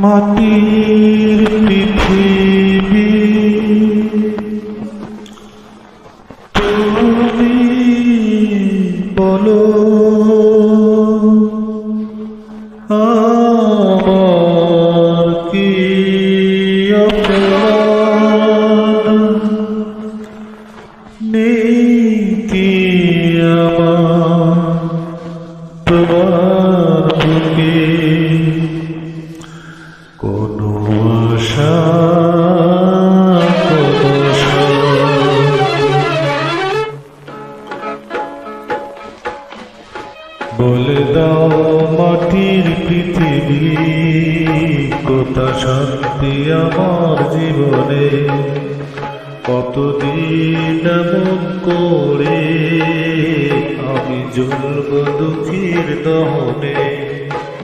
মাটির পৃথিবী তুমি বলো আমার কি অপরাধ নেই কি আমার তোমার বুকে কোনো আশা বলে দাও মাটির পৃথিবী কোথা শান্তি আমার জীবনে কতদিন এমন করে আমি জ্বলব দুঃখের দহনে।